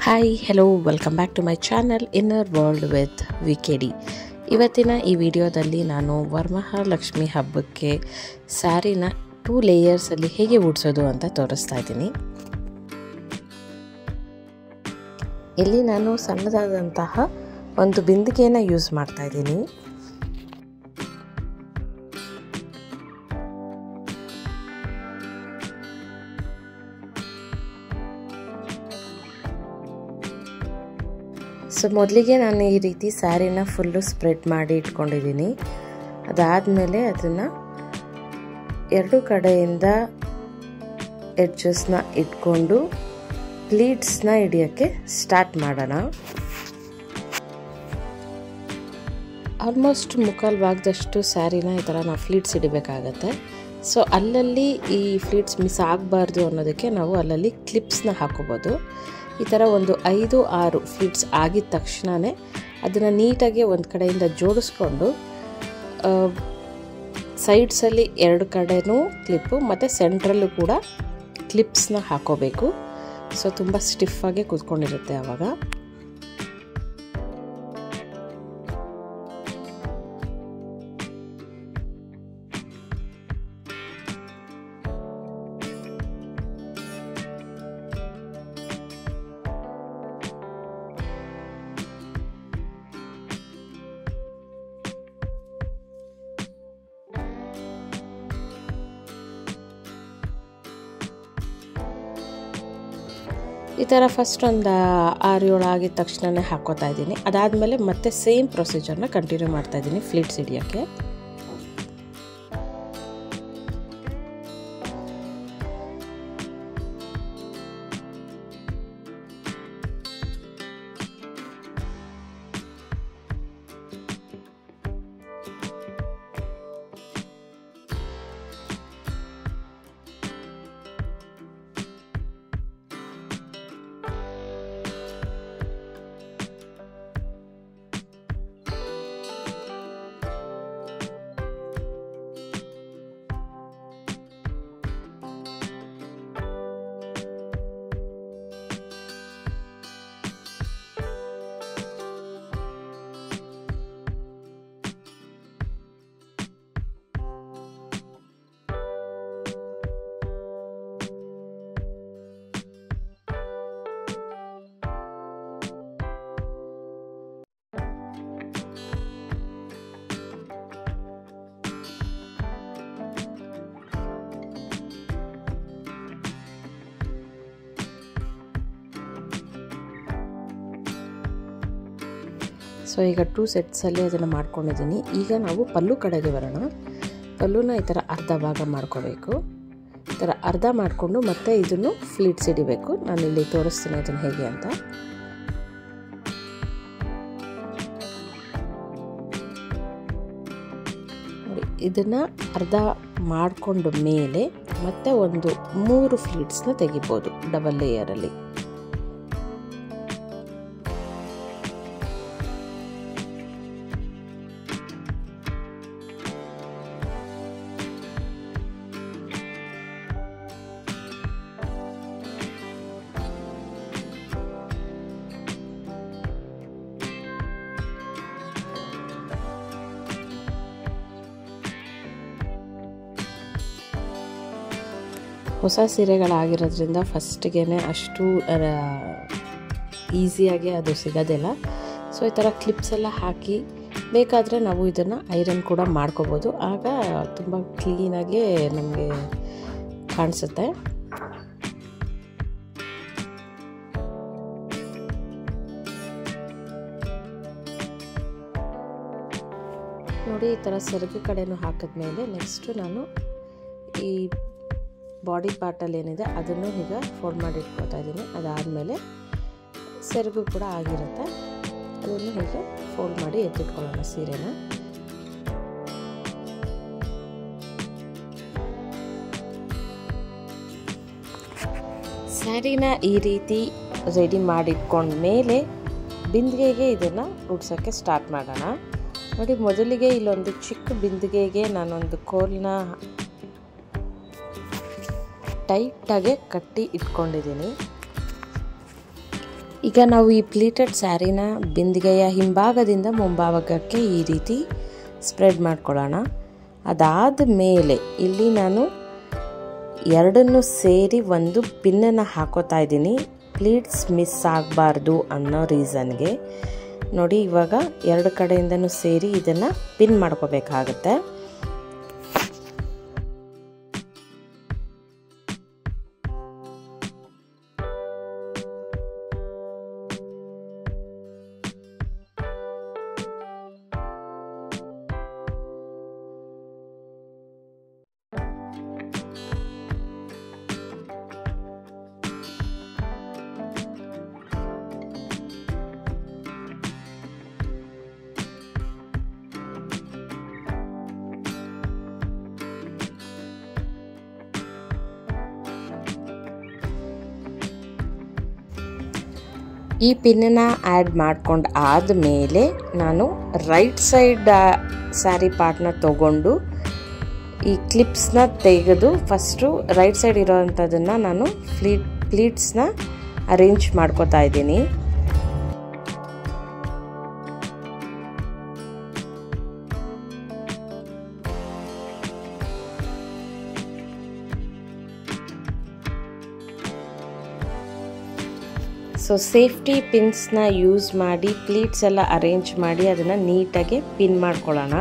Hi hello welcome back to my channel inner world with VKD. ಇವತ್ತಿನ ಈ ವಿಡಿಯೋದಲ್ಲಿ ನಾನು ವರಮಹಾಲಕ್ಷ್ಮಿ ಹಬ್ಬಕ್ಕೆ ಸ್ಯಾರಿನ 2 ಲೇಯರ್ಸಲ್ಲಿ ಹೇಗೆ ಉಡ್ಸೋದು ಅಂತ ತೋರಿಸ್ತಾ ಇದ್ದೀನಿ. ಇಲ್ಲಿ ನಾನು ಸಣ್ಣದಾದಂತಹ ಒಂದು ಬಿಂದಿಗೆಯನ್ನು ಯೂಸ್ ಮಾಡ್ತಾ ಇದ್ದೀನಿ. ಸೊ ಮೊದಲಿಗೆ ನಾನು ಈ ರೀತಿ ಸ್ಯಾರಿನ ಫುಲ್ಲು ಸ್ಪ್ರೆಡ್ ಮಾಡಿ ಇಟ್ಕೊಂಡಿದ್ದೀನಿ. ಅದಾದಮೇಲೆ ಅದನ್ನು 2 ಕಡೆಯಿಂದ ಎಡ್ಜಸ್ನ ಇಟ್ಕೊಂಡು ಪ್ಲೀಟ್ಸ್ನ ಹಿಡಿಯೋಕ್ಕೆ ಸ್ಟಾರ್ಟ್ ಮಾಡೋಣ. ಆಲ್ಮೋಸ್ಟ್ ಮುಕ್ಕಾಲು ಭಾಗದಷ್ಟು ಸ್ಯಾರಿನ ಈ ಥರ ನಾವು ಫ್ಲೀಟ್ಸ್ ಹಿಡಿಬೇಕಾಗತ್ತೆ. ಸೊ ಅಲ್ಲಲ್ಲಿ ಈ ಫ್ಲೀಟ್ಸ್ ಮಿಸ್ ಆಗಬಾರ್ದು ಅನ್ನೋದಕ್ಕೆ ನಾವು ಅಲ್ಲಲ್ಲಿ ಕ್ಲಿಪ್ಸ್ನ ಹಾಕೋಬೋದು. ಈ ಥರ ಒಂದು 5-6 ಫ್ಲೀಟ್ಸ್ ಆಗಿದ ತಕ್ಷಣವೇ ಅದನ್ನು ನೀಟಾಗಿ ಒಂದು ಕಡೆಯಿಂದ ಜೋಡಿಸ್ಕೊಂಡು ಸೈಡ್ಸಲ್ಲಿ 2 ಕಡೆನೂ ಕ್ಲಿಪ್ಪು ಮತ್ತು ಸೆಂಟ್ರಲ್ಲೂ ಕೂಡ ಕ್ಲಿಪ್ಸ್ನ ಹಾಕೋಬೇಕು. ಸೊ ತುಂಬ ಸ್ಟಿಫಾಗಿ ಕೂತ್ಕೊಂಡಿರುತ್ತೆ ಆವಾಗ. ಈ ಥರ ಫಸ್ಟ್ ಒಂದು 6-7 ಆಗಿದ ತಕ್ಷಣವೇ ಹಾಕೋತಾ ಇದ್ದೀನಿ. ಅದಾದಮೇಲೆ ಮತ್ತೆ ಸೇಮ್ ಪ್ರೊಸೀಜರ್ನ ಕಂಟಿನ್ಯೂ ಮಾಡ್ತಾ ಇದ್ದೀನಿ ಫ್ಲೀಟ್ಸ್ ಹಿಡಿಯೋಕ್ಕೆ. ಸೊ ಈಗ 2 ಸೆಟ್ಸಲ್ಲಿ ಅದನ್ನು ಮಾಡ್ಕೊಂಡಿದ್ದೀನಿ. ಈಗ ನಾವು ಪಲ್ಲು ಕಡೆಗೆ ಬರೋಣ. ಪಲ್ಲುನ ಈ ಥರ ಅರ್ಧ ಭಾಗ ಮಾಡ್ಕೋಬೇಕು. ಈ ಥರ ಅರ್ಧ ಮಾಡಿಕೊಂಡು ಮತ್ತೆ ಇದನ್ನು ಫ್ಲೀಟ್ಸ್ ಹಿಡಿಬೇಕು. ನಾನಿಲ್ಲಿ ತೋರಿಸ್ತೀನಿ ಅದನ್ನು ಹೇಗೆ ಅಂತ. ನೋಡಿ, ಇದನ್ನು ಅರ್ಧ ಮಾಡಿಕೊಂಡು ಮೇಲೆ ಮತ್ತೆ ಒಂದು 3 ಫ್ಲೀಟ್ಸ್ನ ತೆಗಿಬೋದು ಡಬಲ್ ಲೇಯರಲ್ಲಿ. ಹೊಸ ಸೀರೆಗಳಾಗಿರೋದ್ರಿಂದ ಫಸ್ಟಿಗೆ ಅಷ್ಟು ಈಸಿಯಾಗಿ ಅದು ಸಿಗೋದಿಲ್ಲ. ಸೊ ಈ ಥರ ಕ್ಲಿಪ್ಸ್ ಎಲ್ಲ ಹಾಕಿ ಬೇಕಾದರೆ ನಾವು ಇದನ್ನು ಐರನ್ ಕೂಡ ಮಾಡ್ಕೋಬೋದು. ಆಗ ತುಂಬ ಕ್ಲೀನಾಗಿ ನಮಗೆ ಕಾಣಿಸುತ್ತೆ. ನೋಡಿ, ಈ ಥರ ಸೆರಗು ಕಡೆನೂ ಹಾಕಿದ್ಮೇಲೆ ನೆಕ್ಸ್ಟು ನಾನು ಈ ಬಾಡಿ ಪಾರ್ಟಲ್ಲಿ ಏನಿದೆ ಅದನ್ನು ಈಗ ಫೋಲ್ಡ್ ಮಾಡಿ ಇಟ್ಕೊತಾ ಇದ್ದೀನಿ. ಅದಾದಮೇಲೆ ಸೆರಗು ಕೂಡ ಆಗಿರುತ್ತೆ, ಅದನ್ನು ಹೀಗೆ ಫೋಲ್ಡ್ ಮಾಡಿ ಎತ್ತಿಟ್ಕೊಳ್ಳೋಣ ಸೀರೆನ. ಸ್ಯಾರಿನ ಈ ರೀತಿ ರೆಡಿ ಮಾಡಿಟ್ಕೊಂಡ್ಮೇಲೆ ಬಿಂದಿಗೆಗೆ ಇದನ್ನು ಉಡ್ಸೋಕ್ಕೆ ಸ್ಟಾರ್ಟ್ ಮಾಡೋಣ. ನೋಡಿ, ಮೊದಲಿಗೆ ಇಲ್ಲೊಂದು ಚಿಕ್ಕ ಬಿಂದಿಗೆಗೆ ನಾನೊಂದು ಕೋಲ್ನ ಟೈಟಾಗೆ ಕಟ್ಟಿ ಇಟ್ಕೊಂಡಿದ್ದೀನಿ. ಈಗ ನಾವು ಈ ಪ್ಲೀಟೆಡ್ ಸ್ಯಾರಿನ ಬಿಂದಿಗೆಯ ಹಿಂಭಾಗದಿಂದ ಮುಂಭಾಗಕ್ಕೆ ಈ ರೀತಿ ಸ್ಪ್ರೆಡ್ ಮಾಡ್ಕೊಳ್ಳೋಣ. ಅದಾದ ಮೇಲೆ ಇಲ್ಲಿ ನಾನು ಎರಡನ್ನು ಸೇರಿ ಒಂದು ಪಿನ್ನನ್ನು ಹಾಕೋತಾ ಇದ್ದೀನಿ, ಪ್ಲೀಟ್ಸ್ ಮಿಸ್ ಆಗಬಾರ್ದು ಅನ್ನೋ ರೀಸನ್ಗೆ. ನೋಡಿ, ಇವಾಗ ಎರಡು ಕಡೆಯಿಂದನೂ ಸೇರಿ ಇದನ್ನು ಪಿನ್ ಮಾಡ್ಕೋಬೇಕಾಗತ್ತೆ. ಈ ಪಿನ್ನನ್ನು ಆ್ಯಡ್ ಮಾಡ್ಕೊಂಡು ಆದಮೇಲೆ ನಾನು ರೈಟ್ ಸೈಡ್ ಸ್ಯಾರಿ ಪಾರ್ಟ್ನ ತಗೊಂಡು ಈ ಕ್ಲಿಪ್ಸ್ನ ತೆಗೆದು ಫಸ್ಟು ರೈಟ್ ಸೈಡ್ ಇರೋವಂಥದ್ದನ್ನು ನಾನು ಪ್ಲೀಟ್ಸ್ನ ಅರೇಂಜ್ ಮಾಡ್ಕೋತಾ ಇದ್ದೀನಿ. ಸೊ ಸೇಫ್ಟಿ ಪಿನ್ಸ್ನ ಯೂಸ್ ಮಾಡಿ ಪ್ಲೀಟ್ಸ್ ಎಲ್ಲ ಅರೇಂಜ್ ಮಾಡಿ ಅದನ್ನು ನೀಟಾಗಿ ಪಿನ್ ಮಾಡ್ಕೊಳ್ಳೋಣ.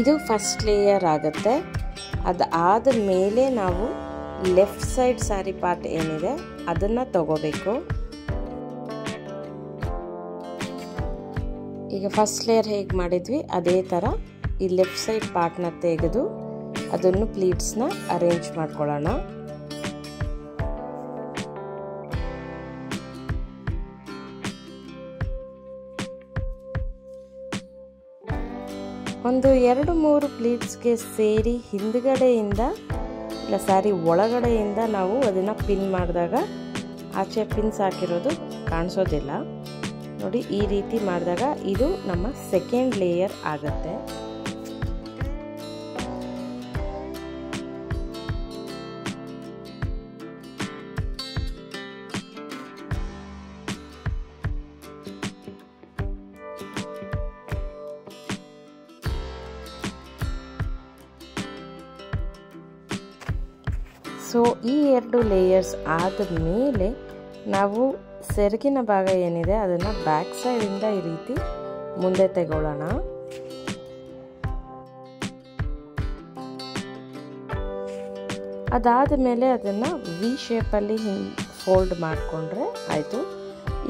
ಇದು ಫಸ್ಟ್ ಲೇಯರ್ ಆಗುತ್ತೆ. ಅದಾದ ಮೇಲೆ ನಾವು ಲೆಫ್ಟ್ ಸೈಡ್ ಸ್ಯಾರಿ ಪಾರ್ಟ್ ಏನಿದೆ ಅದನ್ನು ತಗೋಬೇಕು. ಈಗ ಫಸ್ಟ್ ಲೇಯರ್ ಹೇಗೆ ಮಾಡಿದ್ವಿ ಅದೇ ಥರ ಈ ಲೆಫ್ಟ್ ಸೈಡ್ ಪಾರ್ಟ್ನ ತೆಗೆದು ಅದನ್ನು ಪ್ಲೀಟ್ಸ್ನ ಅರೇಂಜ್ ಮಾಡ್ಕೊಳ್ಳೋಣ. ಒಂದು 2-3 ಪ್ಲೀಟ್ಸ್ಗೆ ಸೇರಿ ಹಿಂದ್ಗಡೆಯಿಂದ ಇಲ್ಲ ಸ್ಯಾರಿ ಒಳಗಡೆಯಿಂದ ನಾವು ಅದನ್ನು ಪಿನ್ ಮಾಡಿದಾಗ ಆಚೆ ಪಿನ್ಸ್ ಹಾಕಿರೋದು ಕಾಣಿಸೋದಿಲ್ಲ. ನೋಡಿ, ಈ ರೀತಿ ಮಾಡಿದಾಗ ಇದು ನಮ್ಮ ಸೆಕೆಂಡ್ ಲೇಯರ್ ಆಗುತ್ತೆ. ಸೊ ಈ 2 ಲೇಯರ್ಸ್ ಆದ ಮೇಲೆ ನಾವು ಸೆರಗಿನ ಭಾಗ ಏನಿದೆ ಅದನ್ನು ಬ್ಯಾಕ್ ಸೈಡಿಂದ ಈ ರೀತಿ ಮುಂದೆ ತಗೊಳ್ಳೋಣ. ಅದಾದ ಮೇಲೆ ಅದನ್ನು ವಿ ಶೇಪಲ್ಲಿ ಫೋಲ್ಡ್ ಮಾಡಿಕೊಂಡ್ರೆ ಆಯಿತು.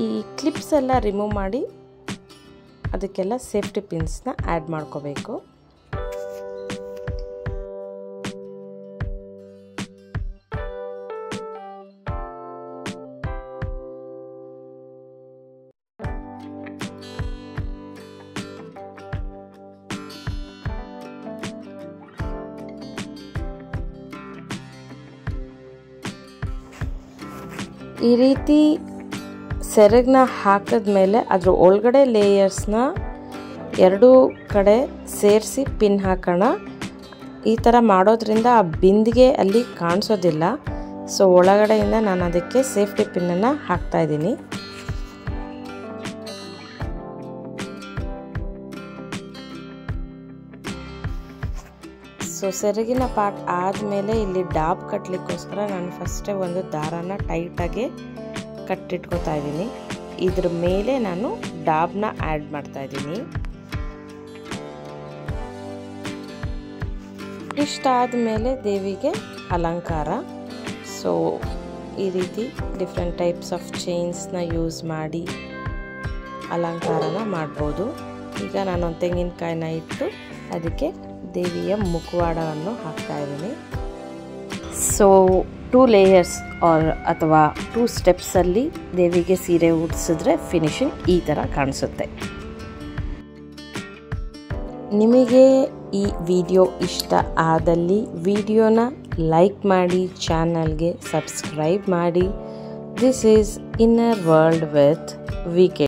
ಈ ಕ್ಲಿಪ್ಸ್ ಎಲ್ಲ ರಿಮೂವ್ ಮಾಡಿ ಅದಕ್ಕೆಲ್ಲ ಸೇಫ್ಟಿ ಪಿನ್ಸ್ನ ಆ್ಯಡ್ ಮಾಡ್ಕೋಬೇಕು. ಈ ರೀತಿ ಸೆರಗನ್ನ ಹಾಕಿದ್ಮೇಲೆ ಅದ್ರ ಒಳಗಡೆ ಲೇಯರ್ಸ್ನ ಎರಡೂ ಕಡೆ ಸೇರಿಸಿ ಪಿನ್ ಹಾಕೋಣ. ಈ ಥರ ಮಾಡೋದ್ರಿಂದ ಆ ಬಿಂದಿಗೆ ಅಲ್ಲಿ ಕಾಣಿಸೋದಿಲ್ಲ. ಸೊ ಒಳಗಡೆಯಿಂದ ನಾನು ಅದಕ್ಕೆ ಸೇಫ್ಟಿ ಪಿನ್ನನ್ನು ಹಾಕ್ತಾ ಇದ್ದೀನಿ. ಸೊ ಸೆರಗಿನ ಪಾರ್ಟ್ ಆದಮೇಲೆ ಇಲ್ಲಿ ಡಾಬ್ ಕಟ್ಟಲಿಕ್ಕೋಸ್ಕರ ನಾನು ಫಸ್ಟೇ ಒಂದು ದಾರಾನ ಟೈಟಾಗಿ ಕಟ್ಟಿಟ್ಕೋತಾ ಇದ್ದೀನಿ. ಇದ್ರ ಮೇಲೆ ನಾನು ಡಾಬ್ನ ಆ್ಯಡ್ ಮಾಡ್ತಾ ಇದ್ದೀನಿ. ಇಷ್ಟಾದಮೇಲೆ ದೇವಿಗೆ ಅಲಂಕಾರ. ಸೊ ಈ ರೀತಿ ಡಿಫ್ರೆಂಟ್ ಟೈಪ್ಸ್ ಆಫ್ ಚೈನ್ಸ್ನ ಯೂಸ್ ಮಾಡಿ ಅಲಂಕಾರನ ಮಾಡ್ಬೋದು. ಈಗ ನಾನೊಂದು ತೆಂಗಿನಕಾಯಿನ ಇಟ್ಟು ಅದಕ್ಕೆ ದೇವಿಯ ಮುಖವಾಡವನ್ನು ಹಾಕ್ತಾ ಇದ್ದೀನಿ. ಸೊ 2 ಲೇಯರ್ಸ್ ಅಥವಾ 2 ಸ್ಟೆಪ್ಸಲ್ಲಿ ದೇವಿಗೆ ಸೀರೆ ಉಡಿಸಿದ್ರೆ ಫಿನಿಶಿಂಗ್ ಈ ಥರ ಕಾಣಿಸುತ್ತೆ. ನಿಮಗೆ ಈ ವಿಡಿಯೋ ಇಷ್ಟ ಆದಲ್ಲಿ ವಿಡಿಯೋನ ಲೈಕ್ ಮಾಡಿ, ಚಾನಲ್ಗೆ ಸಬ್ಸ್ಕ್ರೈಬ್ ಮಾಡಿ. This is inner world with V K.